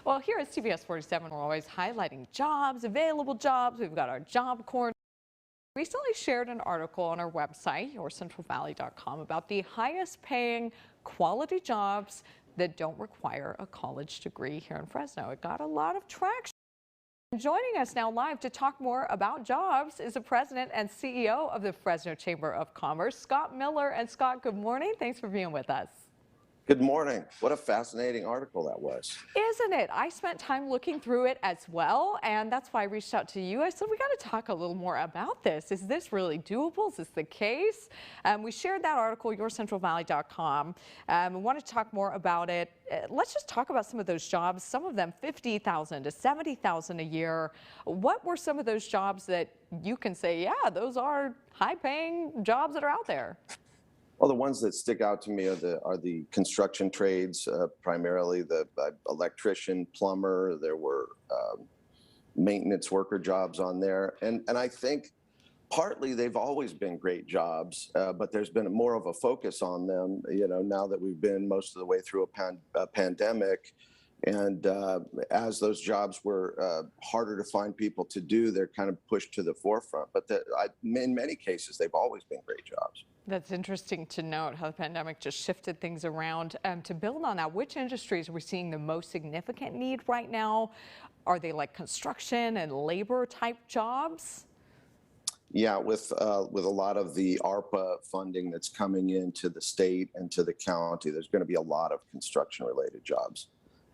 Well, here at CBS 47, we're always highlighting jobs, available jobs. We've got our job corner. Recently shared an article on our website, yourcentralvalley.com, about the highest paying quality jobs that don't require a college degree here in Fresno. It got a lot of traction. Joining us now live to talk more about jobs is the president and CEO of the Fresno Chamber of Commerce, Scott Miller. And Scott, good morning. Thanks for being with us. Good morning. What a fascinating article that was. Isn't it? I spent time looking through it as well, and that's why I reached out to you. I said, we got to talk a little more about this. Is this really doable? Is this the case? We shared that article, yourcentralvalley.com. We want to talk more about it. Let's just talk about some of those jobs, some of them $50,000 to $70,000 a year. What were some of those jobs that you can say, yeah, those are high-paying jobs that are out there? Well, the ones that stick out to me are the construction trades, primarily the electrician, plumber. There were maintenance worker jobs on there, and I think partly they've always been great jobs, but there's been more of a focus on them. You know, now that we've been most of the way through a pandemic, and as those jobs were harder to find people to do, they're kind of pushed to the forefront. But in many cases, they've always been great jobs. That's interesting to note how the pandemic just shifted things around. To build on that, which industries are we seeing the most significant need right now? Are they like construction and labor type jobs? Yeah, with a lot of the ARPA funding that's coming into the state and to the county, there's going to be a lot of construction related jobs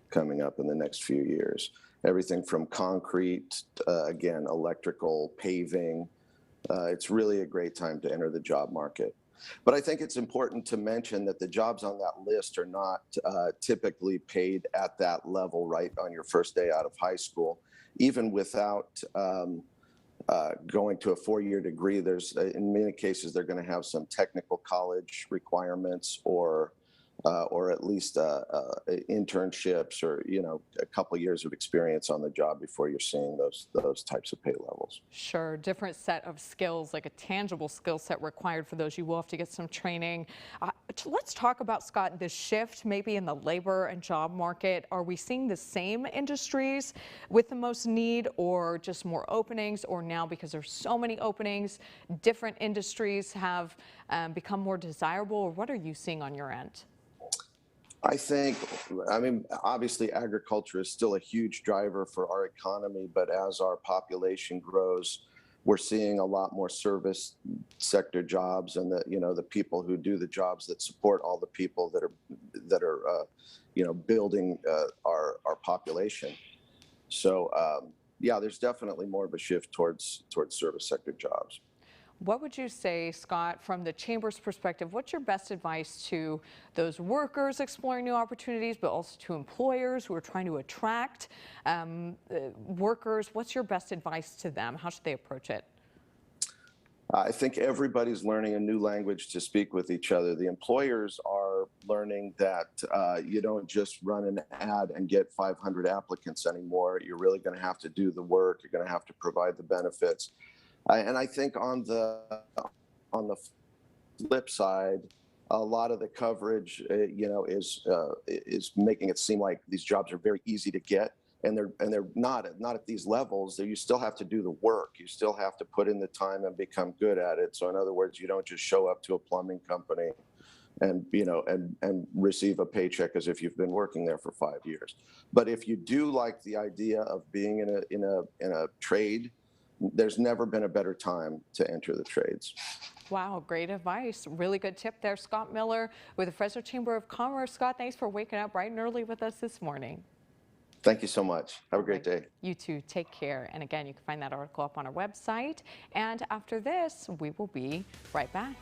coming up in the next few years. Everything from concrete, again, electrical, paving. It's really a great time to enter the job market. But I think it's important to mention that the jobs on that list are not typically paid at that level right on your first day out of high school. Even without going to a four-year degree, there's in many cases they're going to have some technical college requirements or at least internships or, you know, a couple of years of experience on the job before you're seeing those types of pay levels. Sure, different set of skills, like a tangible skill set required for those. You will have to get some training. Let's talk about, Scott, the shift maybe in the labor and job market. Are we seeing the same industries with the most need, or just more openings, or now because there's so many openings, different industries have become more desirable, or what are you seeing on your end? I mean, obviously agriculture is still a huge driver for our economy, but as our population grows, we're seeing a lot more service sector jobs, and the people who do the jobs that support all the people that are building our population. So yeah, there's definitely more of a shift towards service sector jobs. What would you say, Scott, from the Chamber's perspective, what's your best advice to those workers exploring new opportunities, but also to employers who are trying to attract workers? What's your best advice to them? How should they approach it? I think everybody's learning a new language to speak with each other. The employers are learning that you don't just run an ad and get 500 applicants anymore. You're really going to have to do the work. You're going to have to provide the benefits. And I think on the flip side, a lot of the coverage, is making it seem like these jobs are very easy to get, and they're not at these levels. You still have to do the work. You still have to put in the time and become good at it. So in other words, you don't just show up to a plumbing company and receive a paycheck as if you've been working there for 5 years. But if you do like the idea of being in a trade, there's never been a better time to enter the trades. Wow, great advice. Really good tip there. Scott Miller with the Fresno Chamber of Commerce. Scott, thanks for waking up bright and early with us this morning. Thank you so much. Have a great day. You too. Take care. And again, you can find that article up on our website. And after this, we will be right back.